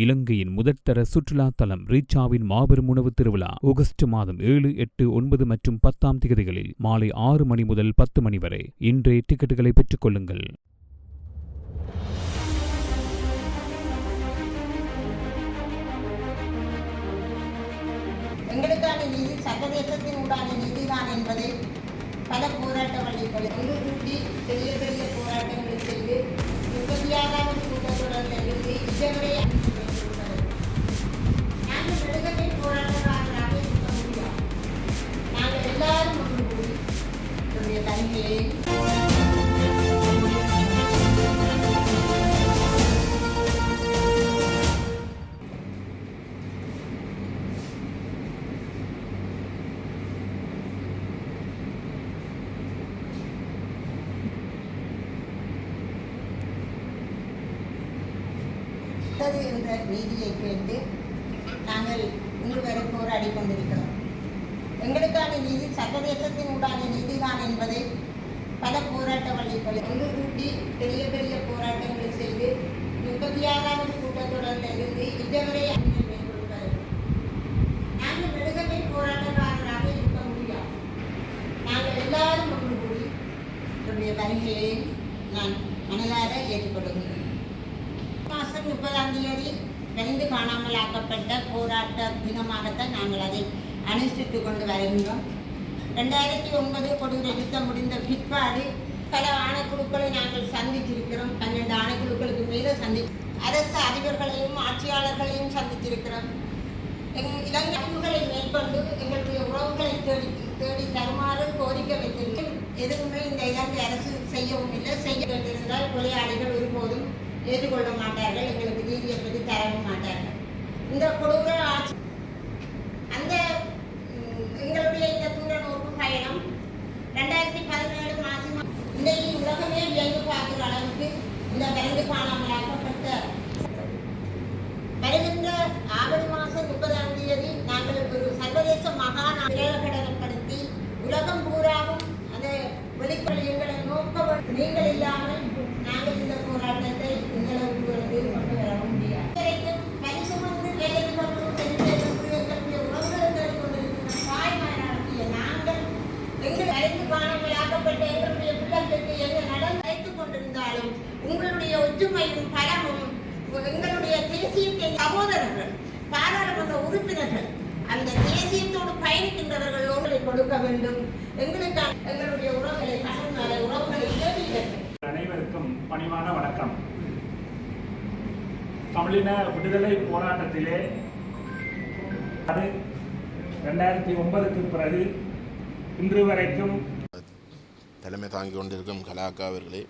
இலங்கையின் முதற்தர சுற்றுலா தலம் ரீச்சாவின் மாபெரும் உணவு திருவிழா ஆகஸ்ட் மாதம் 7, 8, 9 மற்றும் 10ஆம் திகதிகளில் மாலை 6 மணி முதல் 10 மணி வரை. இன்றே டிக்கெட்டுகளை பெற்றுக் கொள்ளுங்கள். எங்களுக்கான நீதி சர்வதேசத்தின் உண்டான நீதிதான் என்பதை பல போராட்ட வழிகள் கூட்டி பெரிய பெரிய போராட்டங்களை செய்து நிம்மதியாக கூட்டத்துடன் இருந்து இதுவரை நாங்கள் நெடுகவே போராட்டக்காரராக இருக்க முடியாது. நாங்கள் எல்லாரும் ஒன்று கூடி என்னுடைய தனிமையை என்ற நீதியை கேட்டு நாங்கள் இன்று வரை போராடி கொண்டிருக்கிறோம். எங்களுக்கான நீதி சர்வதேசத்தின் உண்டான நீதிதான் என்பதை பல போராட்ட வழிகள் ஒன்று கூட்டி பெரிய பெரிய போராட்டங்களை செய்து நிம்மதியாக கூட்டத்துடன் இருந்து இதுவரை மேற்கொள்வது. நாங்கள் நெடுகவே போராட்டக்காரராக இருக்க முடியாது. நாங்கள் எல்லாரும் ஒன்று கூடி என்னுடைய வருகையை நான் மனதார ஏற்றுக்கொள்கிறேன். மாதம் 30ஆம் தேதி கணிந்து காணாமல் ஆக்கப்பட்ட போராட்ட தினமாகத்தான் நாங்கள் அதை அனுஷ்டித்து கொண்டு வருகின்றோம். 2009 கொடூர யுத்தம் முடிந்த பிற்பாடு பல ஆணைக்குழுக்களை நாங்கள் சந்தித்திருக்கிறோம். 12 ஆணைக்குழுக்களுக்கு மேலே அரசு அதிபர்களையும் ஆட்சியாளர்களையும் சந்தித்திருக்கிறோம். இலங்கை அறிவுகளை மேற்கொண்டு எங்களுடைய உறவுகளை தேடி தருமாறு கோரிக்கை வைத்திருக்கிறோம். எதுவுமே இந்த இலங்கை அரசு செய்யவும் இல்லை. செய்ய வேண்டியிருந்தால் கொலையாளிகள் ஒருபோதும் ஏற்றுக்கொள்ள மாட்டார்கள். எங்களுக்கு நீதியை பற்றி தரவும் மாட்டார்கள். இந்த கொடூர ஆட்சி அந்த எங்களுடைய இந்த தூர நோக்கு பயணம் 2017 மாதம் இன்றைக்கு உலகமே வியந்து பார்க்கிற அளவுக்கு இந்த விரைந்து காணாமலாக்கப்பட்ட வருகின்ற ஆவணி மாதம் 30ஆம் தேதி நாங்கள் ஒரு சர்வதேச பிரகடனப்படுத்தி உலகம் பூராவும் அந்த வெளிக்கொள்ளைகளை நோக்க நீங்கள் இல்லாமல் நாங்கள் இந்த போராட்டத்தை கொண்டு வர முடியாது. பரிசு வந்து வேலை தாய்மாராகிய நாங்கள் எங்கள் அழைத்து காணாமலாக்கப்பட்ட எங்களுடைய பிள்ளைகளுக்கு எங்கள் நலன் அழைத்துக் கொண்டிருந்தாலும் உங்களுடைய ஒற்றுமையும் பலமும் எங்களுடைய தேசியத்தை சகோதரர்கள் பாராளுமன்ற உறுப்பினர்கள் அந்த தேசியத்தோடு பயணிக்கின்றவர்கள் உங்களை கொடுக்க வேண்டும். எங்களுக்கான எங்களுடைய உறவுகளை கணவனால உறவுகளை தேடிகள். அனைவருக்கும் பணிவான வணக்கம். தமிழின விடுதலை போராட்டத்திலே 2009க்கு பிறகு இன்று வரைக்கும் தலைமை தாங்கிக் கொண்டிருக்கும் கலாக்கா அவர்களே,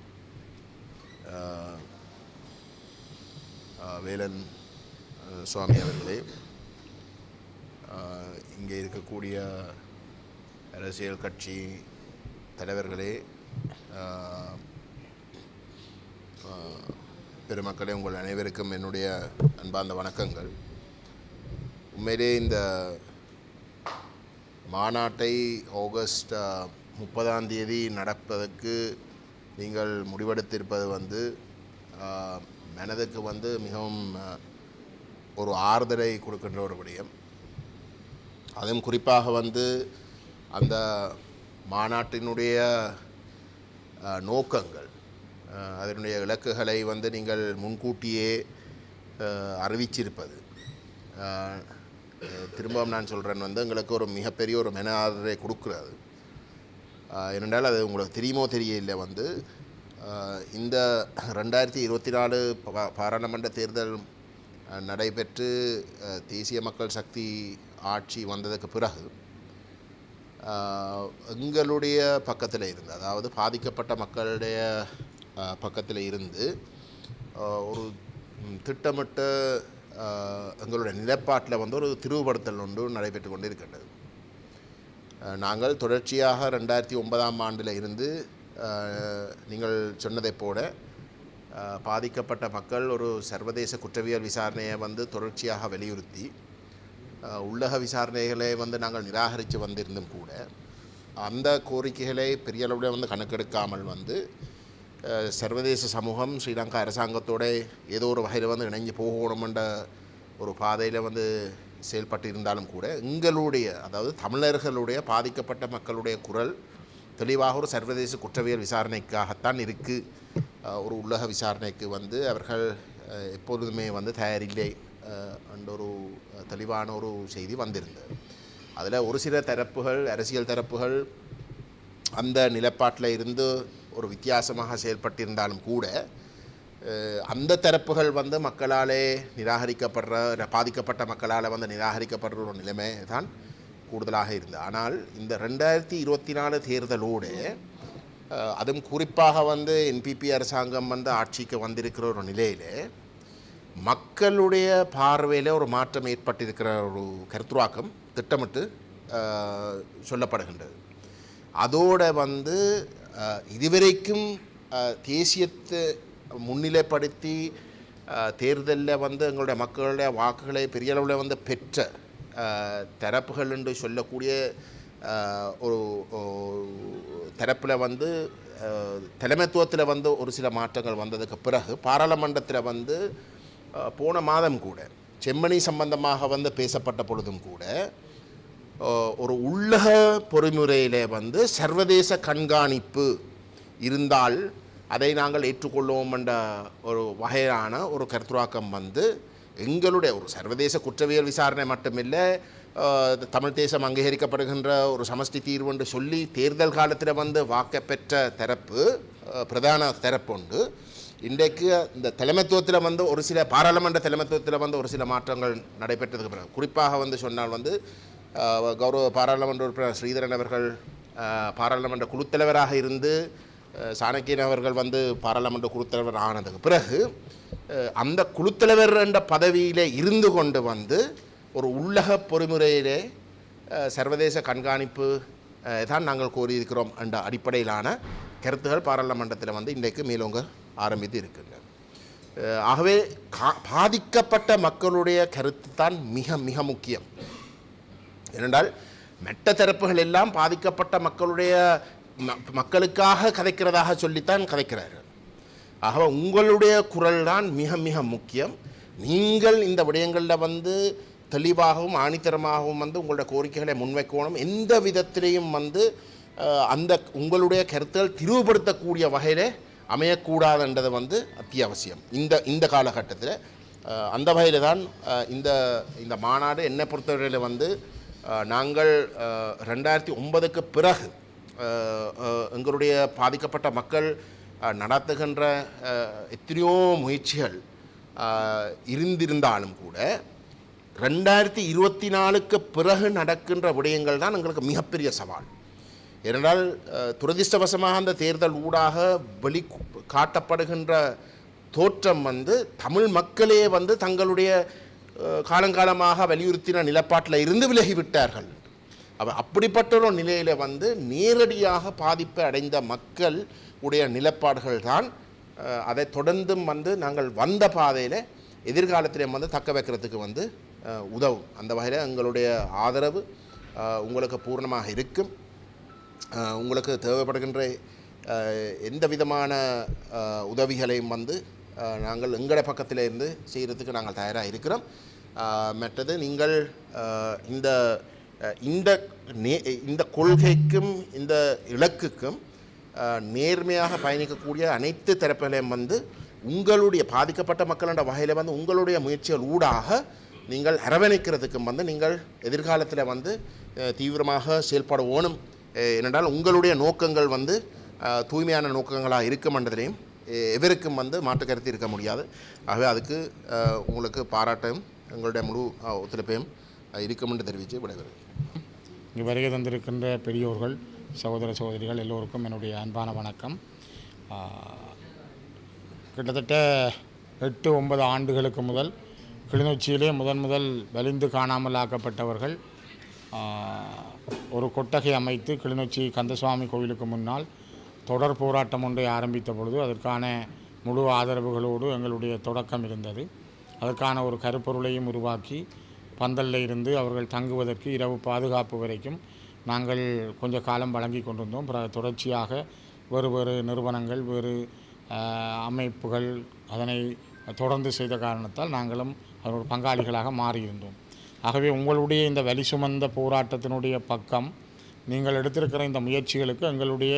வேலன் சுவாமி அவர்களே, இங்கே இருக்கக்கூடிய அரசியல் கட்சி தலைவர்களே, பெருமக்களே, உங்கள் அனைவருக்கும் என்னுடைய அன்பார்ந்த வணக்கங்கள். உண்மையிலே இந்த மாநாட்டை ஆகஸ்ட் 30ஆம் தேதி நடப்பதற்கு நீங்கள் முடிவெடுத்திருப்பது மனதுக்கு மிகவும் ஒரு ஆறுதலை கொடுக்கின்ற ஒரு விடயம். அதுவும் குறிப்பாக அந்த மாநாட்டினுடைய நோக்கங்கள், அதனுடைய இலக்குகளை நீங்கள் முன்கூட்டியே அறிவிச்சிருப்பது, திரும்பவும் நான் சொல்கிறேன், எங்களுக்கு ஒரு மிகப்பெரிய ஒரு மன ஆதரவை கொடுக்குறது. ஏனென்றால் அது உங்களுக்கு தெரியுமோ தெரியல, இந்த 2024 பாராளுமன்ற தேர்தல் நடைபெற்று தேசிய மக்கள் சக்தி ஆட்சி வந்ததுக்கு பிறகு எங்களுடைய பக்கத்தில் இருந்து, அதாவது பாதிக்கப்பட்ட மக்களுடைய பக்கத்தில் இருந்து ஒரு திட்டமிட்ட எங்களுடைய நிலைப்பாட்டில் ஒரு திருவுபடுத்தல் ஒன்று நடைபெற்று கொண்டு இருக்கின்றது. நாங்கள் தொடர்ச்சியாக 2009ஆம் ஆண்டில் இருந்து நீங்கள் சொன்னதைப் போல பாதிக்கப்பட்ட மக்கள் ஒரு சர்வதேச குற்றவியல் விசாரணையை தொடர்ச்சியாக வலியுறுத்தி உள்ளக விசாரணைகளை நாங்கள் நிராகரித்து வந்திருந்தும் கூட அந்த கோரிக்கைகளை பெரிய அளவில் கணக்கெடுக்காமல் சர்வதேச சமூகம் ஸ்ரீலங்கா அரசாங்கத்தோட ஏதோ ஒரு வகையில் வந்து இணைஞ்சு போகணுமென்ற ஒரு பாதையில் வந்து செயல்பட்டு இருந்தாலும் கூட எங்களுடைய அதாவது தமிழர்களுடைய பாதிக்கப்பட்ட மக்களுடைய குரல் தெளிவாக ஒரு சர்வதேச குற்றவியல் விசாரணைக்காகத்தான் இருக்குது. ஒரு உள்ளக விசாரணைக்கு வந்து அவர்கள் எப்பொழுதுமே வந்து தயாரில்லை என்ற ஒரு தெளிவான ஒரு செய்தி வந்திருந்தது. அதில் ஒரு சில தரப்புகள் அரசியல் தரப்புகள் அந்த நிலப்பாட்டில் இருந்து ஒரு வித்தியாசமாக செயல்பட்டிருந்தாலும் கூட அந்த தரப்புகள் வந்து மக்களாலே நிராகரிக்கப்படுற பாதிக்கப்பட்ட மக்களால் வந்து நிராகரிக்கப்படுற ஒரு நிலைமை தான் கூடுதலாக இருந்தது. ஆனால் இந்த 2024 தேர்தலோடு அதுவும் குறிப்பாக வந்து என்பிபி அரசாங்கம் வந்து ஆட்சிக்கு வந்திருக்கிற ஒரு நிலையில் மக்களுடைய பார்வையில் ஒரு மாற்றம் ஏற்பட்டிருக்கிற ஒரு கருத்துருவாக்கம் திட்டமிட்டு சொல்லப்படுகின்றது. அதோடு வந்து இதுவரைக்கும் தேசியத்தை முன்னிலைப்படுத்தி தேர்தலில் வந்து எங்களுடைய மக்களுடைய வாக்குகளை பெரிய அளவில் வந்து பெற்ற தரப்புகள் என்று சொல்லக்கூடிய ஒரு தரப்பில் வந்து தலைமைத்துவத்தில் வந்து ஒரு சில மாற்றங்கள் வந்ததுக்கு பிறகு பாராளுமன்றத்தில் வந்து போன மாதம் கூட செம்மணி சம்பந்தமாக வந்து பேசப்பட்ட பொழுதும் கூட ஒரு உள்ளக பொறிமுறையிலே வந்து சர்வதேச கண்காணிப்பு இருந்தால் அதை நாங்கள் ஏற்றுக்கொள்வோம் என்ற ஒரு வகையான ஒரு கருத்துராக்கம் வந்து எங்களுடைய ஒரு சர்வதேச குற்றவியல் விசாரணை மட்டுமில்லை, தமிழ் தேசம் அங்கீகரிக்கப்படுகின்ற ஒரு சமஷ்டி தீர்வு என்று சொல்லி தேர்தல் காலத்தில் வந்து வாக்க பெற்ற தரப்பு பிரதான தரப்பு உண்டு. இன்றைக்கு இந்த தலைமைத்துவத்தில் வந்து ஒரு சில பாராளுமன்ற தலைமைத்துவத்தில் வந்து ஒரு சில மாற்றங்கள் நடைபெற்றதுக்கு பிறகு குறிப்பாக வந்து சொன்னால் வந்து கௌரவ பாராளுமன்ற உறுப்பினர் ஸ்ரீதரன் அவர்கள் பாராளுமன்ற குழுத்தலைவராக இருந்து சாணக்கியன் அவர்கள் வந்து பாராளுமன்ற குழுத்தலைவர் ஆனதுக்கு பிறகு அந்த குழுத்தலைவர் என்ற பதவியில் இருந்து கொண்டு வந்து ஒரு உள்ளக பொறிமுறையிலே சர்வதேச கண்காணிப்பு தான் நாங்கள் கோரியிருக்கிறோம் என்ற அடிப்படையிலான கருத்துகள் பாராளுமன்றத்தில் வந்து இன்றைக்கு மேலோங்க ஆரம்பித்து இருக்கின்றன. ஆகவே பாதிக்கப்பட்ட மக்களுடைய கருத்து தான் மிக மிக முக்கியம். ஏனென்றால் மெட்ட தரப்புகள் எல்லாம் பாதிக்கப்பட்ட மக்களுக்காக கதைக்கிறதாக சொல்லித்தான் கதைக்கிறார்கள். ஆகவே உங்களுடைய குரல் தான் மிக மிக முக்கியம். நீங்கள் இந்த விடயங்களில் வந்து தெளிவாகவும் ஆணித்தரமாகவும் வந்து உங்களுடைய கோரிக்கைகளை முன்வைக்கணும். எந்த விதத்திலையும் வந்து அந்த உங்களுடைய கருத்துக்கள் திரிவுபடுத்தக்கூடிய வகையில் அமையக்கூடாதுன்றது வந்து அத்தியாவசியம் இந்த காலகட்டத்தில். அந்த வகையில் தான் இந்த மாநாடு என்னை பொறுத்தவரையில் வந்து நாங்கள் 2009க்கு பிறகு எங்களுடைய பாதிக்கப்பட்ட மக்கள் நடத்துகின்ற எத்தனையோ முயற்சிகள் இருந்திருந்தாலும் கூட 2024க்கு பிறகு நடக்கின்ற விடயங்கள் தான் எங்களுக்கு மிகப்பெரிய சவால். ஏனென்றால் துரதிர்ஷ்டவசமாக அந்த தேர்தல் ஊடாக வெளி காட்டப்படுகின்ற தோற்றம் வந்து தமிழ் மக்களே வந்து தங்களுடைய காலங்காலமாக வலியுறுத்தின நிலப்பாட்டில் இருந்து விலகிவிட்டார்கள். அப்படிப்பட்ட ஒரு நிலையில் வந்து நேரடியாக பாதிப்பை அடைந்த மக்கள் உடைய நிலப்பாடுகள் தான் அதை தொடர்ந்தும் வந்து நாங்கள் வந்த பாதையில் எதிர்காலத்திலே வந்து தக்க வைக்கிறதுக்கு வந்து உதவும். அந்த வகையில் எங்களுடைய ஆதரவு உங்களுக்கு பூர்ணமாக இருக்கும். உங்களுக்கு தேவைப்படுகின்ற எந்த விதமான உதவிகளையும் வந்து நாங்கள் எங்களுடைய பக்கத்தில் இருந்து செய்கிறதுக்கு நாங்கள் தயாராக இருக்கிறோம். மற்றது நீங்கள் இந்த கொள்கைக்கும் இந்த இலக்குக்கும் நேர்மையாக பயணிக்கக்கூடிய அனைத்து தரப்புகளையும் வந்து உங்களுடைய பாதிக்கப்பட்ட மக்களோட வகையில் வந்து உங்களுடைய முயற்சிகள் ஊடாக நீங்கள் அரவணைக்கிறதுக்கும் வந்து நீங்கள் எதிர்காலத்தில் வந்து தீவிரமாக செயல்படுவோனும். ஏனென்றால் உங்களுடைய நோக்கங்கள் வந்து தூய்மையான நோக்கங்களாக இருக்கும் என்றதையும் எவருக்கும் வந்து மாற்று கருத்து இருக்க முடியாது. ஆகவே அதுக்கு உங்களுக்கு பாராட்டையும் எங்களுடைய முழு ஒத்துழைப்பையும் இருக்கும் என்று தெரிவித்து விடைபெறுகிறேன். இங்கே வருகை தந்திருக்கின்ற பெரியோர்கள், சகோதர சகோதரிகள் எல்லோருக்கும் என்னுடைய அன்பான வணக்கம். கிட்டத்தட்ட 8-9 ஆண்டுகளுக்கு முதல் கிளிநொச்சியிலே முதல் வலிந்து காணாமல் ஆக்கப்பட்டவர்கள் ஒரு கொட்டகை அமைத்து கிளிநொச்சி கந்தசுவாமி கோவிலுக்கு முன்னால் தொடர் போராட்டம் ஒன்றை ஆரம்பித்த பொழுது அதற்கான முழு ஆதரவுகளோடு எங்களுடைய தொடக்கம் இருந்தது. அதற்கான ஒரு கருப்பொருளையும் உருவாக்கி பந்தலில் இருந்து அவர்கள் தங்குவதற்கு இரவு பாதுகாப்பு வரைக்கும் நாங்கள் கொஞ்ச காலம் வழங்கி கொண்டிருந்தோம். தொடர்ச்சியாக வேறு நிறுவனங்கள், வேறு அமைப்புகள் அதனை தொடர்ந்து செய்த காரணத்தால் நாங்களும் அதோட பங்காளிகளாக மாறியிருந்தோம். ஆகவே உங்களுடைய இந்த வலி சுமந்த போராட்டத்தினுடைய பக்கம் நீங்கள் எடுத்திருக்கிற இந்த முயற்சிகளுக்கு எங்களுடைய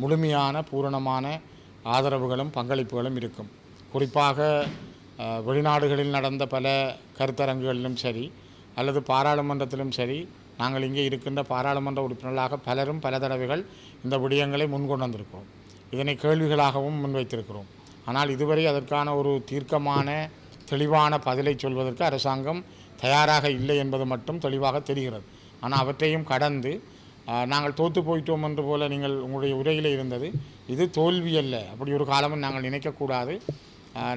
முழுமையான பூரணமான ஆதரவுகளும் பங்களிப்புகளும் இருக்கும். குறிப்பாக வெளிநாடுகளில் நடந்த பல கருத்தரங்குகளிலும் சரி அல்லது பாராளுமன்றத்திலும் சரி, நாங்கள் இங்கே இருக்கின்ற பாராளுமன்ற உறுப்பினர்களாக பலரும் பல தடவைகள் இந்த விடயங்களை முன்கொண்டு வந்திருக்கிறோம். இதனை கேள்விகளாகவும் முன்வைத்திருக்கிறோம். ஆனால் இதுவரை அதற்கான ஒரு தீர்க்கமான தெளிவான பதிலை சொல்வதற்கு அரசாங்கம் தயாராக இல்லை என்பது மட்டும் தெளிவாக தெரிகிறது. ஆனால் அவற்றையும் கடந்து நாங்கள் தோற்று போயிட்டோம் என்று போல நீங்கள் உங்களுடைய உரையில் இருந்தது. இது தோல்வி அல்ல, அப்படி ஒரு காலமும் நாங்கள் நினைக்கக்கூடாது.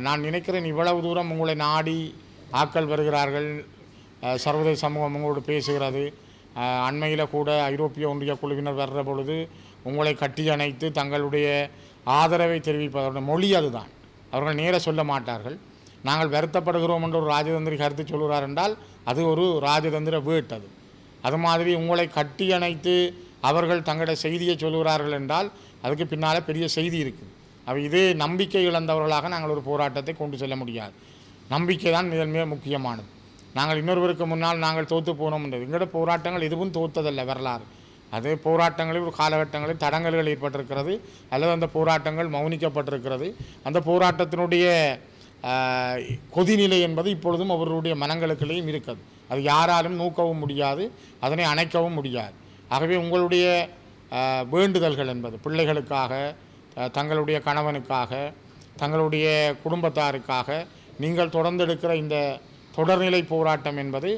நான் நினைக்கிறேன், இவ்வளவு தூரம் உங்களை நாடி ஆட்கள் வருகிறார்கள், சர்வதேச சமூகம் உங்களோடு பேசுகிறது. அண்மையில் கூட ஐரோப்பிய ஒன்றிய குழுவினர் வர்ற பொழுது உங்களை கட்டி அணைத்து தங்களுடைய ஆதரவை தெரிவிப்பதோட மொழி அதுதான். அவர்கள் நேர சொல்ல மாட்டார்கள். நாங்கள் வருத்தப்படுகிறோம் என்று ஒரு ராஜதந்திரி கருத்து சொல்கிறார் என்றால் அது ஒரு ராஜதந்திர வீட்டு. அது மாதிரி உங்களை கட்டி அணைத்து அவர்கள் தங்களுடைய செய்தியை சொல்கிறார்கள் என்றால் அதுக்கு பின்னால் பெரிய செய்தி இருக்குது. அவை இதே நம்பிக்கை இழந்தவர்களாக நாங்கள் ஒரு போராட்டத்தை கொண்டு செல்ல முடியாது. நம்பிக்கை தான் மிக முக்கியமானது. நாங்கள் இன்னொருவருக்கு முன்னால் நாங்கள் தோற்று போனோம் என்றது. எங்களோட போராட்டங்கள் எதுவும் தோற்றதல்ல. வரலாறு அதே போராட்டங்களில் ஒரு காலகட்டங்களில் தடங்கல்கள் ஏற்பட்டிருக்கிறது அல்லது அந்த போராட்டங்கள் மௌனிக்கப்பட்டிருக்கிறது. அந்த போராட்டத்தினுடைய கொதிநிலை என்பது இப்பொழுதும் அவர்களுடைய மனங்களுக்குள்ளேயும் இருக்குது. அது யாராலும் நூக்கவும் முடியாது, அதனை அணைக்கவும் முடியாது. ஆகவே உங்களுடைய வேண்டுதல்கள் என்பது பிள்ளைகளுக்காக, தங்களுடைய கணவனுக்காக, தங்களுடைய குடும்பத்தாருக்காக நீங்கள் தொடர்ந்து எடுக்கிற இந்த தொடர்நிலை போராட்டம் என்பது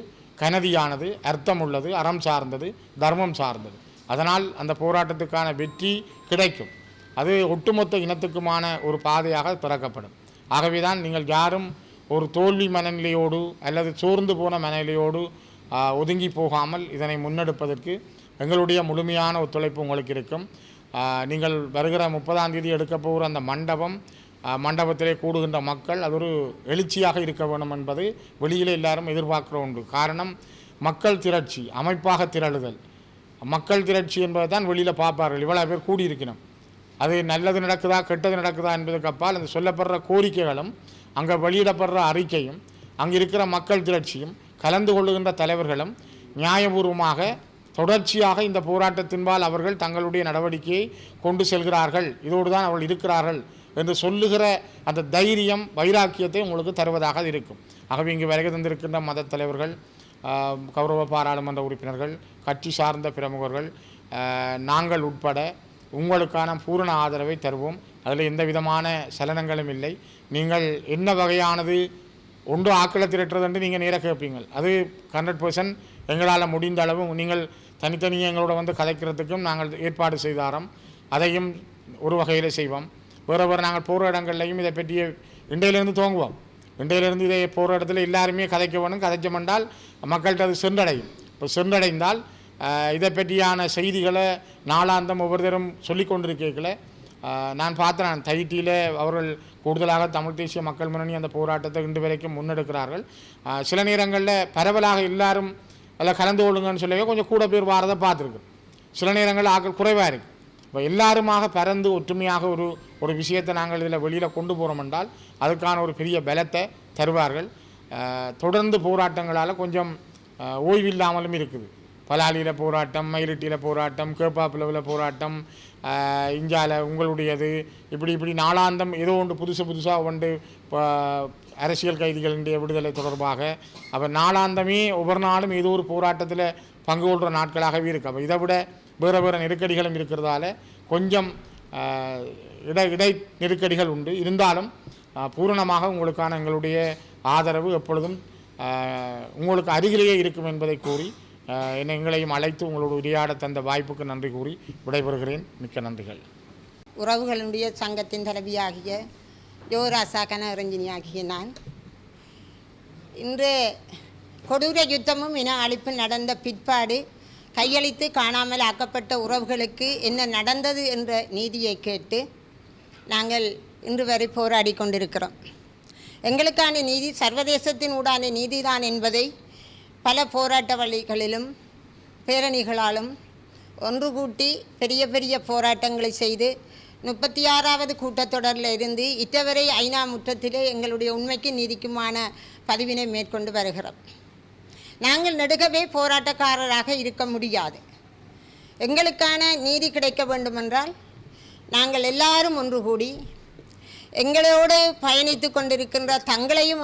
கனதியானது, அர்த்தமுள்ளது, அறம் சார்ந்தது, தர்மம் சார்ந்தது. அதனால் அந்த போராட்டத்துக்கான வெற்றி கிடைக்கும். அது ஒட்டுமொத்த இனத்துக்குமான ஒரு பாதையாக திறக்கப்படும். ஆகவே தான் நீங்கள் யாரும் ஒரு தோல்வி மனநிலையோடு அல்லது சோர்ந்து போன மனநிலையோடு ஒதுங்கி போகாமல் இதனை முன்னெடுப்பதற்கு எங்களுடைய முழுமையான ஒத்துழைப்பு உங்களுக்கு இருக்கும். நீங்கள் வருகிற 30ஆம் தேதி எடுக்க போகிற அந்த மண்டபத்திலே கூடுகின்ற மக்கள் அது ஒரு எழுச்சியாக இருக்க வேண்டும் என்பது வெளியில் எல்லாரும் எதிர்பார்க்கிற ஒன்று. காரணம், மக்கள் திரட்சி, அமைப்பாக திரளுதல். மக்கள் திரட்சி என்பதை தான் வெளியில் பார்ப்பார்கள். இவ்வளோ பேர் கூடியிருக்கணும், அது நல்லது நடக்குதா கெட்டது நடக்குதா என்பதுக்கு அப்பால் அந்த சொல்லப்படுற கோரிக்கைகளும் அங்கே வெளியிடப்படுற அறிக்கையும் அங்கே இருக்கிற மக்கள் திரட்சியும் கலந்து கொள்ளுகின்ற தலைவர்களும் நியாயபூர்வமாக தொடர்ச்சியாக இந்த போராட்டத்தின்பால் அவர்கள் தங்களுடைய நடவடிக்கையை கொண்டு செல்கிறார்கள், இதோடு தான் அவர்கள் இருக்கிறார்கள் என்று சொல்லுகிற அந்த தைரியம், வைராக்கியத்தை உங்களுக்கு தருவதாக இருக்கும். ஆகவே இங்கு வருகை தந்திருக்கின்ற மத தலைவர்கள், கௌரவ பாராளுமன்ற உறுப்பினர்கள், கட்சி சார்ந்த பிரமுகர்கள், நாங்கள் உட்பட உங்களுக்கான பூரண ஆதரவை தருவோம். அதில் எந்த விதமான சலனங்களும் இல்லை. நீங்கள் என்ன வகையானது ஒன்று ஆக்களை திரட்டுறது என்று நீங்கள் நேராக கேட்பீங்கள். அது 100% எங்களால் முடிந்த அளவு நீங்கள் தனித்தனியாக எங்களோட வந்து கதைக்கிறதுக்கும் நாங்கள் ஏற்பாடு செய்தாரோம். அதையும் ஒரு வகையில் செய்வோம். வேறு நாங்கள் போகிற இடங்கள்லையும் இதை பற்றிய இண்டையிலேருந்து துவங்குவோம். இண்டையிலேருந்து இதை போகிற இடத்துல எல்லாருமே கதைக்க வேணும். கதைச்சமென்றால் மக்கள்கிட்ட அது சென்றடையும். இப்போ சென்றடைந்தால் இதை பற்றியான செய்திகளை நாளாந்தம் ஒவ்வொருத்தரும் சொல்லி கொண்டிருக்கல. நான் பார்த்தேன், தைட்டியில் அவர்கள் கூடுதலாக தமிழ் தேசிய மக்கள் முன்னணி அந்த போராட்டத்தை இன்று வரைக்கும் முன்னெடுக்கிறார்கள். சில நேரங்களில் பரவலாக எல்லாரும் அதில் கலந்து கொள்ளுங்கன்னு சொல்லவே கொஞ்சம் கூட பேர் வாரதை பார்த்துருக்கு. சில நேரங்களில் ஆக்கள் குறைவாக இருக்குது. இப்போ எல்லாருமாக பறந்து ஒற்றுமையாக ஒரு விஷயத்தை நாங்கள் இதில் வெளியில் கொண்டு போகிறோம் என்றால் அதுக்கான ஒரு பெரிய பலத்தை தருவார்கள். தொடர்ந்து போராட்டங்களால் கொஞ்சம் ஓய்வில்லாமலும் இருக்குது. பலாலியில் போராட்டம், மயிலிட்டியில் போராட்டம், கேப்பாப்பிளவில் போராட்டம், இஞ்சால உங்களுடையது, இப்படி நாளாந்தம் ஏதோ ஒன்று புதுசாக ஒன்று அரசியல் கைதிகளுடைய விடுதலை தொடர்பாக அவர் நாளாந்தமே ஒவ்வொரு நாளும் ஏதோ ஒரு போராட்டத்தில் பங்கு கொள்கிற நாட்களாகவே இருக்குது. அப்போ இதை விட வேறு நெருக்கடிகளும் இருக்கிறதால கொஞ்சம் இடை நெருக்கடிகள் உண்டு. இருந்தாலும் பூரணமாக உங்களுக்கான எங்களுடைய ஆதரவு எப்பொழுதும் உங்களுக்கு அருகிலேயே இருக்கும் என்பதை கூறி எங்களையும் அழைத்து உங்களோட உரையாட தந்த வாய்ப்புக்கு நன்றி கூறி விடைபெறுகிறேன். மிக்க நன்றிகள். உறவுகளுடைய சங்கத்தின் தலைவியாகிய யோராசா கனகரஞ்சினி ஆகிய நான் இன்று கொடூர யுத்தமும் இன அழிப்பு நடந்த பிற்பாடு கையளித்து காணாமல் ஆக்கப்பட்ட உறவுகளுக்கு என்ன நடந்தது என்ற நீதியை கேட்டு நாங்கள் இன்று வரை போராடி கொண்டிருக்கிறோம். எங்களுக்கான நீதி சர்வதேசத்தின் ஊடான நீதிதான் என்பதை பல போராட்ட வழிகளிலும் பேரணிகளாலும் ஒன்று கூட்டி பெரிய பெரிய போராட்டங்களை செய்து 36வது கூட்டத்தொடரில் இருந்து இட்டவரை ஐநா முற்றத்திலே எங்களுடைய உண்மைக்கு நீதிக்குமான பதிவினை மேற்கொண்டு வருகிறோம். நாங்கள் நெடுகவே போராட்டக்காரராக இருக்க முடியாது. எங்களுக்கான நீதி கிடைக்க வேண்டுமென்றால் நாங்கள் எல்லாரும் ஒன்று கூடி எங்களோடு பயணித்து கொண்டிருக்கின்ற தங்களையும்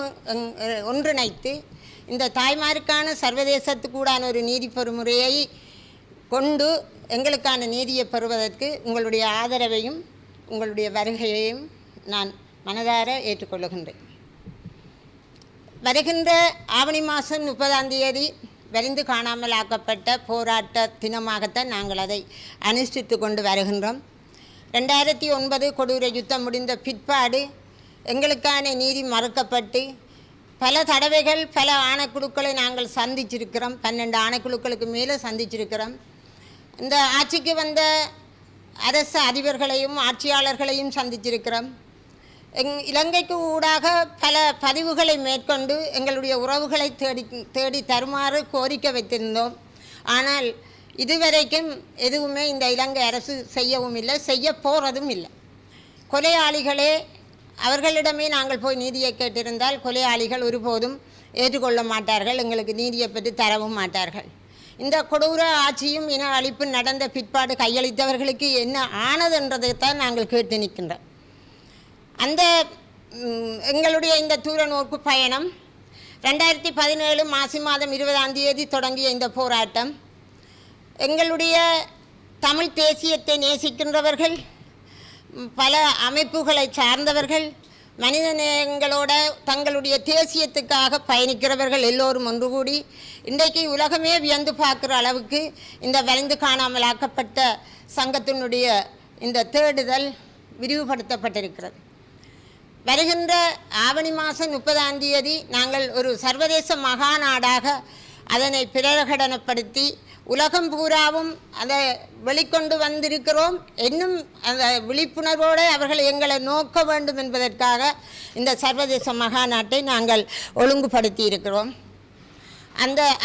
ஒன்றிணைத்து இந்த தாய்மாருக்கான சர்வதேசத்துக்கூடான ஒரு நீதி பொறுமுறையை கொண்டு எங்களுக்கான நீதியை பெறுவதற்கு உங்களுடைய ஆதரவையும் உங்களுடைய வருகையையும் நான் மனதார ஏற்றுக்கொள்ளுகின்றேன். வருகின்ற ஆவணி மாதம் 30ஆம் தேதி வலிந்து காணாமல் ஆக்கப்பட்ட போராட்ட தினமாகத்தான் நாங்கள் அதை அனுஷ்டித்து கொண்டு வருகின்றோம். 2009 கொடூர யுத்தம் முடிந்த பிற்பாடு எங்களுக்கான நீதி மறுக்கப்பட்டு பல தடவைகள் பல ஆணைக்குழுக்களை நாங்கள் சந்திச்சிருக்கிறோம். 12 ஆணைக்குழுக்களுக்கு மேலே சந்திச்சிருக்கிறோம். இந்த ஆட்சிக்கு வந்த அரசு அதிபர்களையும் ஆட்சியாளர்களையும் சந்திச்சிருக்கிறோம். இலங்கைக்கு ஊடாக பல பதிவுகளை மேற்கொண்டு எங்களுடைய உறவுகளை தேடி தருமாறு கோரிக்கை வைத்திருந்தோம். ஆனால் இதுவரைக்கும் எதுவுமே இந்த இலங்கை அரசு செய்யவும் இல்லை, செய்ய போகிறதும் இல்லை. கொலையாளிகளே அவர்களிடமே நாங்கள் போய் நீதியை கேட்டிருந்தால் கொலையாளிகள் ஒருபோதும் ஏற்றுக்கொள்ள மாட்டார்கள், எங்களுக்கு நீதியை பெற்று தரவும் மாட்டார்கள். இந்த கொடூர ஆட்சியும் இன அழிப்பு நடந்த பிற்பாடு கையளித்தவர்களுக்கு என்ன ஆனதுன்றதைத்தான் நாங்கள் கேட்டு நிற்கின்றோம். அந்த எங்களுடைய இந்த தூர நோக்கு பயணம் 2017 மாசி மாதம் 20ஆம் தேதி தொடங்கிய இந்த போராட்டம் எங்களுடைய தமிழ் தேசியத்தை நேசிக்கின்றவர்கள், பல அமைப்புகளை சார்ந்தவர்கள், மனிதநேயங்களோட தங்களுடைய தேசியத்துக்காக பயணிக்கிறவர்கள் எல்லோரும் ஒன்று கூடி இன்றைக்கு உலகமே வியந்து பார்க்குற அளவுக்கு இந்த வலிந்து காணாமலாக்கப்பட்ட சங்கத்தினுடைய இந்த தேடுதல் விரிவுபடுத்தப்பட்டிருக்கிறது. வருகின்ற ஆவணி மாதம் 30ஆம் தேதி நாங்கள் ஒரு சர்வதேச மகாநாடாக அதனை பிரகடனப்படுத்தி உலகம் பூராவும் அதை வெளிக்கொண்டு வந்திருக்கிறோம். இன்னும் அந்த விழிப்புணர்வோடு அவர்கள் எங்களை நோக்க வேண்டும் என்பதற்காக இந்த சர்வதேச மகாநாட்டை நாங்கள் ஒழுங்குபடுத்தி இருக்கிறோம்.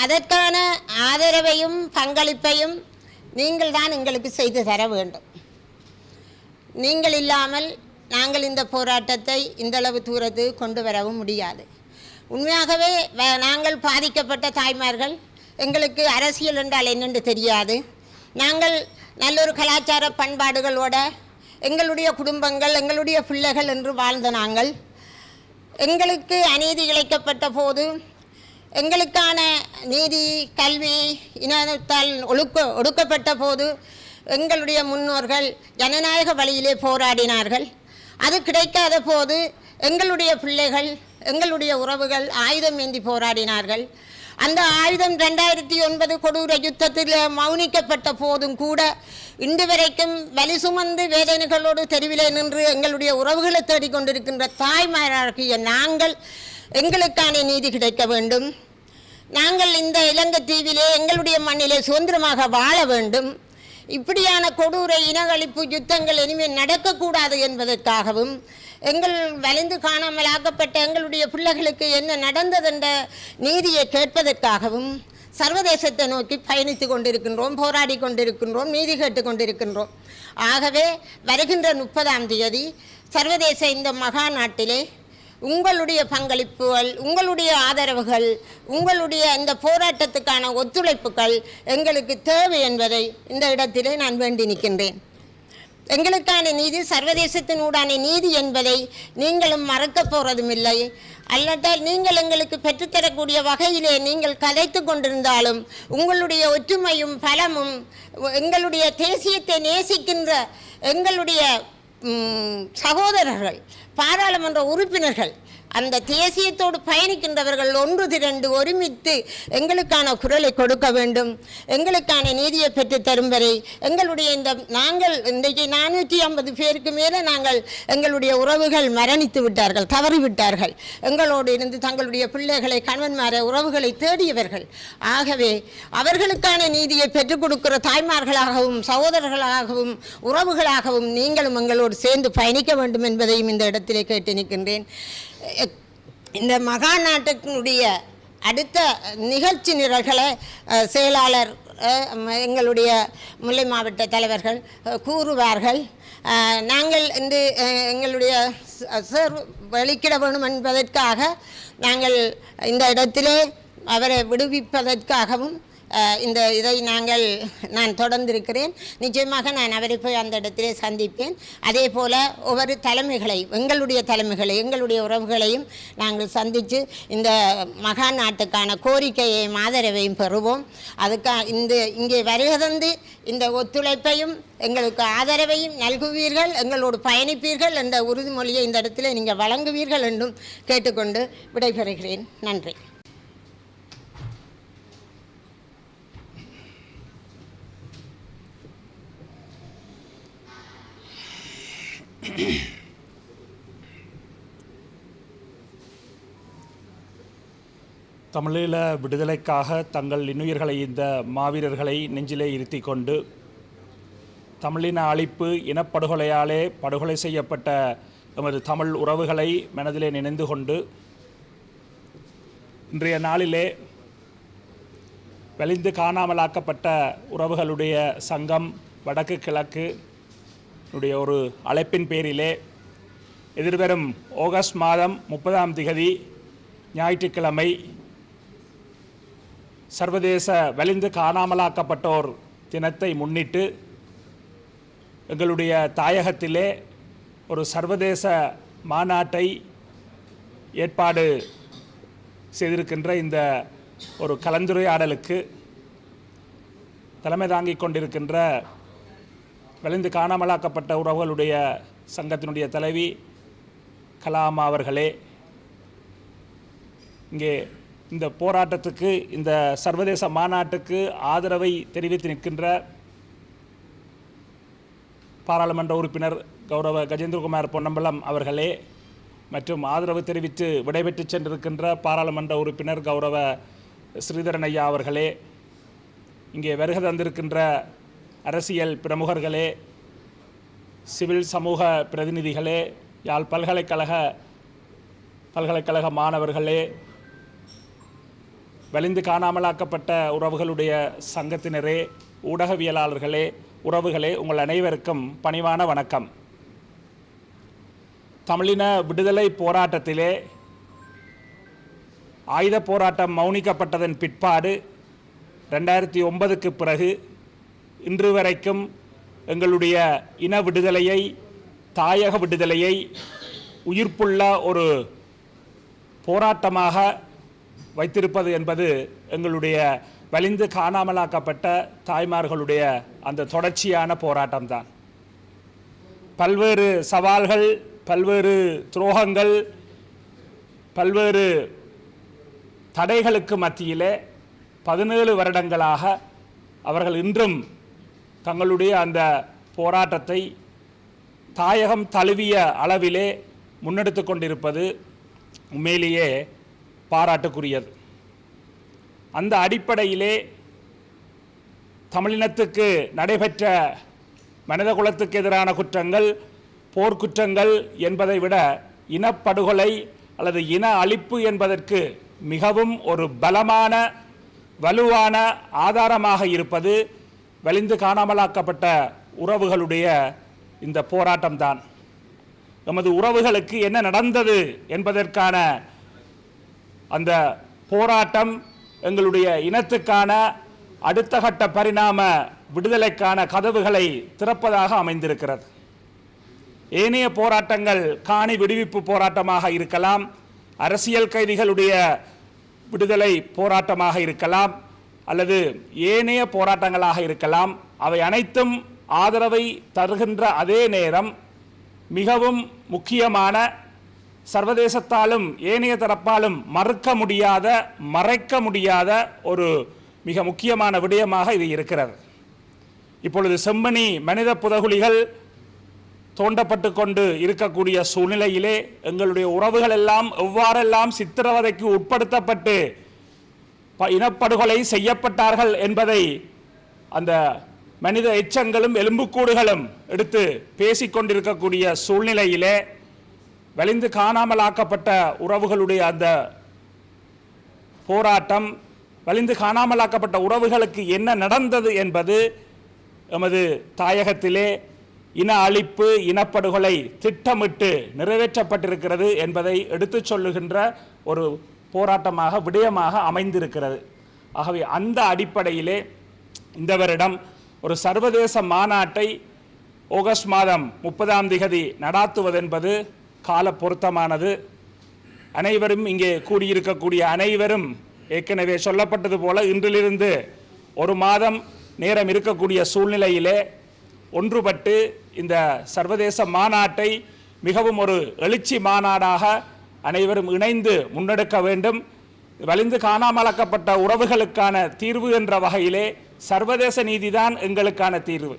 அதற்கான ஆதரவையும் பங்களிப்பையும் நீங்கள் தான் எங்களுக்கு செய்து தர வேண்டும். நீங்கள் இல்லாமல் நாங்கள் இந்த போராட்டத்தை இந்தளவு தூரத்துக்கு கொண்டு வரவும் முடியாது. உண்மையாகவே நாங்கள் பாதிக்கப்பட்ட தாய்மார்கள், எங்களுக்கு அரசியல் என்றால் என்னென்று தெரியாது. நாங்கள் நல்லொரு கலாச்சார பண்பாடுகளோட எங்களுடைய குடும்பங்கள், எங்களுடைய பிள்ளைகள் என்று வாழ்ந்த நாங்கள், எங்களுக்கு அநீதி இழைக்கப்பட்ட போது எங்களுக்கான நீதி, கல்வி, இனத்தால் ஒடுக்கப்பட்ட போது எங்களுடைய முன்னோர்கள் ஜனநாயக வழியிலே போராடினார்கள். அது கிடைக்காத போது எங்களுடைய பிள்ளைகள், எங்களுடைய உறவுகள் ஆயுதம் ஏந்தி போராடினார்கள். அந்த ஆயுதம் 2009 கொடூர யுத்தத்தில் மௌனிக்கப்பட்ட போதும் கூட இன்று வரைக்கும் வலி சுமந்து வேதனைகளோடு தெருவிலே நின்று எங்களுடைய உறவுகளை தேடிக்கொண்டிருக்கின்ற தாய்மாராகிய நாங்கள் எங்களுக்கான நீதி கிடைக்க வேண்டும். நாங்கள் இந்த இலங்கை தீவிலே எங்களுடைய மண்ணிலே சுதந்திரமாக வாழ வேண்டும். இப்படியான கொடூர இனஅழிப்பு யுத்தங்கள் இனிமேல் நடக்கக்கூடாது என்பதற்காகவும் எங்கள் வலிந்து காணாமலாக்கப்பட்ட எங்களுடைய பிள்ளைகளுக்கு என்ன நடந்ததென்ற நீதியை கேட்பதற்காகவும் சர்வதேசத்தை நோக்கி பயணித்து கொண்டிருக்கின்றோம், போராடி கொண்டிருக்கின்றோம், நீதி கேட்டு கொண்டிருக்கின்றோம். ஆகவே வருகின்ற 30ஆம் தேதி சர்வதேச இந்த மகாநாட்டிலே உங்களுடைய பங்களிப்புகள், உங்களுடைய ஆதரவுகள், உங்களுடைய இந்த போராட்டத்துக்கான ஒத்துழைப்புகள் எங்களுக்கு தேவை என்பதை இந்த இடத்திலே நான் வேண்டி நிற்கின்றேன். எங்களுக்கான நீதி சர்வதேசத்தினூடான நீதி என்பதை நீங்களும் மறக்க போகிறதும் இல்லை. அல்லட்டால் நீங்கள் எங்களுக்கு பெற்றுத்தரக்கூடிய வகையிலே நீங்கள் கதைத்து கொண்டிருந்தாலும் உங்களுடைய ஒற்றுமையும் பலமும் எங்களுடைய தேசியத்தை நேசிக்கின்ற எங்களுடைய சகோதரர்கள், பாராளுமன்ற உறுப்பினர்கள், அந்த தேசியத்தோடு பயணிக்கின்றவர்கள் ஒன்று திரண்டு ஒருமித்து எங்களுக்கான குரலை கொடுக்க வேண்டும். எங்களுக்கான நீதியை பெற்று தரும் வரை எங்களுடைய நாங்கள் இன்றைக்கு 450 பேருக்கு மேலே நாங்கள் எங்களுடைய உறவுகள் மரணித்து விட்டார்கள், தவறிவிட்டார்கள். எங்களோடு இருந்து தங்களுடைய பிள்ளைகளை, கணவன்மாரை, உறவுகளை தேடியவர்கள். ஆகவே அவர்களுக்கான நீதியை பெற்றுக் கொடுக்கிற தாய்மார்களாகவும் சகோதரர்களாகவும் உறவுகளாகவும் நீங்களும் எங்களோடு சேர்ந்து பயணிக்க வேண்டும் என்பதையும் இந்த இடத்திலே கேட்டு நிற்கின்றேன். இந்த மகாநாட்டினுடைய அடுத்த நிகழ்ச்சி நிரல்களை செயலாளர், எங்களுடைய முல்லை மாவட்ட தலைவர்கள் கூறுவார்கள். நாங்கள் இந்த எங்களுடைய சார் வெளிக்கிட வேண்டும் என்பதற்காக நாங்கள் இந்த இடத்திலே அவரை விடுவிப்பதற்காகவும் இதை நான் தொடர்ந்திருக்கிறேன். நிச்சயமாக நான் அவரை போய் அந்த இடத்திலே சந்திப்பேன். அதே போல் ஒவ்வொரு தலைமைகளை எங்களுடைய உறவுகளையும் நாங்கள் சந்தித்து இந்த மகா நாட்டுக்கான கோரிக்கையையும் ஆதரவையும் பெறுவோம். இங்கே வருகை தந்து இந்த ஒத்துழைப்பையும் எங்களுக்கு ஆதரவையும் நல்குவீர்கள், எங்களோடு பயணிப்பீர்கள் என்ற உறுதிமொழியை இந்த இடத்துல நீங்கள் வழங்குவீர்கள் என்றும் கேட்டுக்கொண்டு விடைபெறுகிறேன். நன்றி. தமிழீழ விடுதலைக்காக தங்கள் இன்னுயிர்களை இந்த மாவீரர்களை நெஞ்சிலே இருத்தி கொண்டு தமிழின அழிப்பு இனப்படுகொலையாலே படுகொலை செய்யப்பட்ட எமது தமிழ் உறவுகளை மனதிலே நினைந்து கொண்டு இன்றைய நாளிலே வலிந்து காணாமலாக்கப்பட்ட உறவுகளுடைய சங்கம் வடக்கு கிழக்கு ஒரு அழைப்பின் பேரிலே எதிர்வரும் ஆகஸ்ட் மாதம் 30ஆம் திகதி ஞாயிற்றுக்கிழமை சர்வதேச வலிந்து காணாமலாக்கப்பட்டோர் தினத்தை முன்னிட்டு எங்களுடைய தாயகத்திலே ஒரு சர்வதேச மாநாட்டை ஏற்பாடு செய்திருக்கின்ற இந்த ஒரு கலந்துரையாடலுக்கு தலைமை தாங்கிக் கொண்டிருக்கின்ற வலிந்து காணாமலாக்கப்பட்ட உறவுகளுடைய சங்கத்தினுடைய தலைவி கலாமா அவர்களே, இங்கே இந்த போராட்டத்துக்கு இந்த சர்வதேச மாநாட்டுக்கு ஆதரவை தெரிவித்து நிற்கின்ற பாராளுமன்ற உறுப்பினர் கௌரவ கஜேந்திரகுமார் பொன்னம்பலம் அவர்களே மற்றும் ஆதரவு தெரிவித்து விடைபெற்று சென்றிருக்கின்ற பாராளுமன்ற உறுப்பினர் கௌரவ ஸ்ரீதரன் ஐயா அவர்களே, இங்கே வருகை தந்திருக்கின்ற அரசியல் பிரமுகர்களே, சிவில் சமூக பிரதிநிதிகளே, யாழ் பல்கலைக்கழக மாணவர்களே, வலிந்து காணாமலாக்கப்பட்ட உறவுகளுடைய சங்கத்தினரே, ஊடகவியலாளர்களே, உறவுகளே, உங்கள் அனைவருக்கும் பணிவான வணக்கம். தமிழின விடுதலை போராட்டத்திலே ஆயுத போராட்டம் மௌனிக்கப்பட்டதன் பிற்பாடு 2009க்கு பிறகு இன்று வரைக்கும் எங்களுடைய இன விடுதலையை, தாயக விடுதலையை உயிர்ப்புள்ள ஒரு போராட்டமாக வைத்திருப்பது என்பது எங்களுடைய வலிந்து காணாமலாக்கப்பட்ட தாய்மார்களுடைய அந்த தொடர்ச்சியான போராட்டம்தான். பல்வேறு சவால்கள், பல்வேறு துரோகங்கள், பல்வேறு தடைகளுக்கு மத்தியிலே 17 வருடங்களாக அவர்கள் இன்றும் தங்களுடைய அந்த போராட்டத்தை தாயகம் தழுவிய அளவிலே முன்னெடுத்து கொண்டிருப்பது உண்மையிலேயே பாராட்டுக்குரியது. அந்த அடிப்படையிலே தமிழினத்துக்கு நடைபெற்ற மனித குலத்துக்கு எதிரான குற்றங்கள், போர்க்குற்றங்கள் என்பதை விட இனப்படுகொலை அல்லது இன அழிப்பு என்பதற்கு மிகவும் ஒரு பலமான வலுவான ஆதாரமாக இருப்பது வலிந்து காணாமலாக்கப்பட்ட உறவுகளுடைய இந்த போராட்டம்தான். நமது உறவுகளுக்கு என்ன நடந்தது என்பதற்கான அந்த போராட்டம் எங்களுடைய இனத்துக்கான அடுத்த கட்ட பரிணாம விடுதலைக்கான கதவுகளை திறப்பதாக அமைந்திருக்கிறது. ஏனைய போராட்டங்கள் காணி விடுவிப்பு போராட்டமாக இருக்கலாம், அரசியல் கைதிகளுடைய விடுதலை போராட்டமாக இருக்கலாம், அல்லது ஏனைய போராட்டங்களாக இருக்கலாம். அவை அனைத்தும் ஆதரவை தருகின்ற அதே நேரம் மிகவும் முக்கியமான, சர்வதேசத்தாலும் ஏனைய தரப்பாலும் மறைக்க முடியாத ஒரு மிக முக்கியமான விடயமாக இது இருக்கிறது. இப்பொழுது செம்மணி மனித புதகுலிகள் தோண்டப்பட்டு கொண்டு இருக்கக்கூடிய சூழ்நிலையிலே எங்களுடைய உறவுகள் எல்லாம் எவ்வாறெல்லாம் சித்திரவதைக்கு உட்படுத்தப்பட்டு இனப்படுகொலை செய்யப்பட்டார்கள் என்பதை அந்த மனித எச்சங்களும் எலும்புக்கூடுகளும் எடுத்து பேசிக்கொண்டிருக்கக்கூடிய சூழ்நிலையிலே வலிந்து காணாமலாக்கப்பட்ட உறவுகளுடைய அந்த போராட்டம், வலிந்து காணாமலாக்கப்பட்ட உறவுகளுக்கு என்ன நடந்தது என்பது எமது தாயகத்திலே இன அழிப்பு இனப்படுகொலை திட்டமிட்டு நிறைவேற்றப்பட்டிருக்கிறது என்பதை எடுத்துச் சொல்லுகின்ற ஒரு போராட்டமாக விடயமாக அமைந்திருக்கிறது. ஆகவே அந்த அடிப்படையிலே இந்த வருடம் ஒரு சர்வதேச மாநாட்டை ஆகஸ்ட் மாதம் 30ஆம் தேதி நடாத்துவதென்பது கால பொருத்தமானது. அனைவரும் இங்கே கூடியிருக்கக்கூடிய அனைவரும் ஏற்கனவே சொல்லப்பட்டது போல இன்றிலிருந்து ஒரு மாதம் நேரம் இருக்கக்கூடிய சூழ்நிலையிலே ஒன்றுபட்டு இந்த சர்வதேச மாநாட்டை மிகவும் ஒரு எழுச்சி மாநாடாக அனைவரும் இணைந்து முன்னெடுக்க வேண்டும். வலிந்து காணாமலாக்கப்பட்ட உறவுகளுக்கான தீர்வு என்ற வகையிலே சர்வதேச நீதிதான் எங்களுக்கான தீர்வு.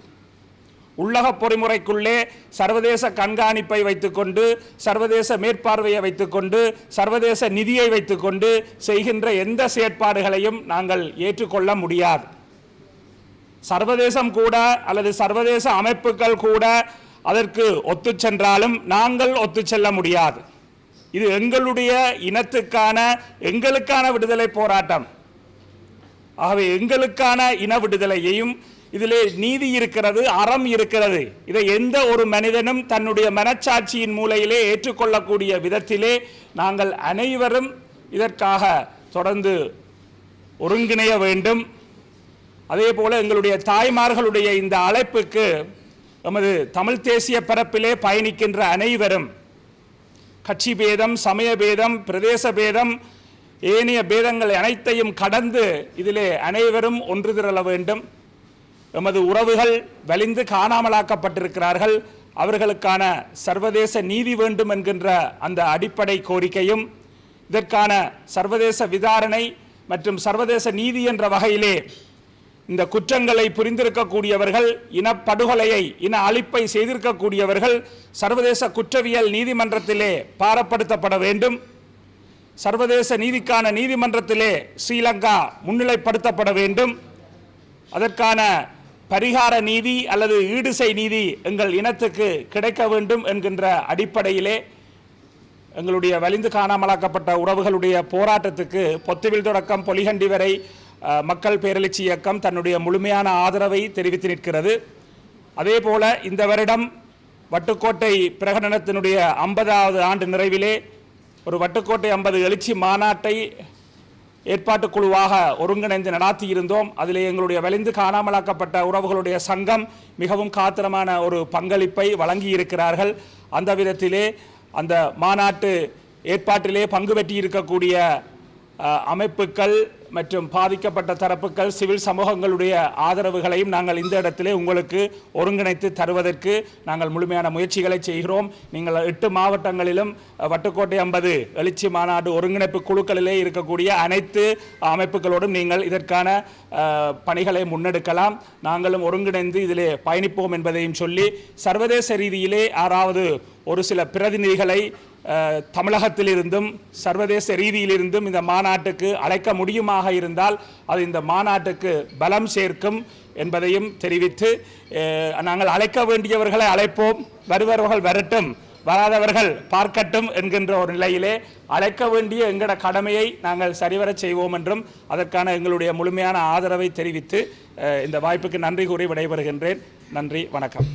உள்ளக பொறிமுறைக்குள்ளே சர்வதேச கண்காணிப்பை வைத்துக்கொண்டு சர்வதேச மேற்பார்வையை வைத்துக்கொண்டு சர்வதேச நிதியை வைத்துக்கொண்டு செய்கின்ற எந்த செயற்பாடுகளையும் நாங்கள் ஏற்றுக்கொள்ள முடியாது. சர்வதேசம் கூட அல்லது சர்வதேச அமைப்புகள் கூட அதற்கு ஒத்து சென்றாலும் நாங்கள் ஒத்து செல்ல முடியாது. இது எங்களுடைய இனத்துக்கான எங்களுக்கான விடுதலை போராட்டம். ஆகவே எங்களுக்கான இன விடுதலையையும் இதிலே நீதி இருக்கிறது, அறம் இருக்கிறது. இதை எந்த ஒரு மனிதனும் தன்னுடைய மனச்சாட்சியின் மூலையிலே ஏற்றுக்கொள்ளக்கூடிய விதத்திலே நாங்கள் அனைவரும் இதற்காக தொடர்ந்து ஒருங்கிணைய வேண்டும். அதே போல எங்களுடைய தாய்மார்களுடைய இந்த அழைப்புக்கு நமது தமிழ் தேசிய பரப்பிலே பயணிக்கின்ற அனைவரும் கட்சி பேதம், சமய பேதம், பிரதேச பேதம், ஏனைய பேதங்கள் அனைத்தையும் கடந்து இதிலே அனைவரும் ஒன்று திரள வேண்டும். எமது உறவுகள் வலிந்து காணாமலாக்கப்பட்டிருக்கிறார்கள். அவர்களுக்கான சர்வதேச நீதி வேண்டும் என்கின்ற அந்த அடிப்படை கோரிக்கையும் இதற்கான சர்வதேச விசாரணை மற்றும் சர்வதேச நீதி என்ற வகையிலே இந்த குற்றங்களை புரிந்திருக்கக்கூடியவர்கள், இனப்படுகொலையை இன அழிப்பை செய்திருக்கக்கூடியவர்கள் சர்வதேச குற்றவியல் நீதிமன்றத்திலே பாரப்படுத்தப்பட வேண்டும். சர்வதேச நீதிக்கான நீதிமன்றத்திலே ஸ்ரீலங்கா முன்னிலைப்படுத்தப்பட வேண்டும். அதற்கான பரிகார நீதி அல்லது ஈடுசை நீதி எங்கள் இனத்துக்கு கிடைக்க வேண்டும் என்கின்ற அடிப்படையிலே எங்களுடைய வலிந்து காணாமலாக்கப்பட்ட உறவுகளுடைய போராட்டத்துக்கு பொத்துவில் தொடக்கம் பொலிகண்டி வரை மக்கள் பேரெழுச்சி இயக்கம் தன்னுடைய முழுமையான ஆதரவை தெரிவித்து நிற்கிறது. அதே போல இந்த வருடம் வட்டுக்கோட்டை பிரகடனத்தினுடைய 50வது ஆண்டு நிறைவிலே ஒரு வட்டுக்கோட்டை 50 எழுச்சி மாநாட்டை ஏற்பாட்டு குழுவாக ஒருங்கிணைந்து நடாத்தி இருந்தோம். அதிலே எங்களுடைய வலிந்து காணாமலாக்கப்பட்ட உறவுகளுடைய சங்கம் மிகவும் காத்திரமான ஒரு பங்களிப்பை வழங்கி இருக்கிறார்கள். அந்த விதத்திலே அந்த மாநாட்டு ஏற்பாட்டிலே பங்கு பெற்றி இருக்கக்கூடிய அமைப்புகள் மற்றும் பாதிக்கப்பட்ட தரப்புகள் சிவில் சமூகங்களுடைய ஆதரவுகளையும் நாங்கள் இந்த இடத்திலே உங்களுக்கு ஒருங்கிணைத்து தருவதற்கு நாங்கள் முழுமையான முயற்சிகளை செய்கிறோம். நீங்கள் 8 மாவட்டங்களிலும் வட்டுக்கோட்டை 50 எழுச்சி மாநாடு ஒருங்கிணைப்பு குழுக்களிலே இருக்கக்கூடிய அனைத்து அமைப்புகளோடும் நீங்கள் இதற்கான பணிகளை முன்னெடுக்கலாம். நாங்களும் ஒருங்கிணைந்து இதிலே பயணிப்போம் என்பதையும் சொல்லி சர்வதேச ரீதியிலே யாராவது ஒரு சில பிரதிநிதிகளை தமிழகத்திலிருந்தும் சர்வதேச ரீதியிலிருந்தும் இந்த மாநாட்டுக்கு அழைக்க முடியுமாக இருந்தால் அது இந்த மாநாட்டுக்கு பலம் சேர்க்கும் என்பதையும் தெரிவித்து நாங்கள் அழைக்க வேண்டியவர்களை அழைப்போம், வருபவர்கள் வரட்டும், வராதவர்கள் பார்க்கட்டும் என்கின்ற ஒரு நிலையிலே அழைக்க வேண்டிய எங்களோட கடமையை நாங்கள் சரிவர செய்வோம் என்றும் அதற்கான எங்களுடைய முழுமையான ஆதரவை தெரிவித்து இந்த வாய்ப்புக்கு நன்றி கூறி விடைபெறுகின்றேன். நன்றி, வணக்கம்.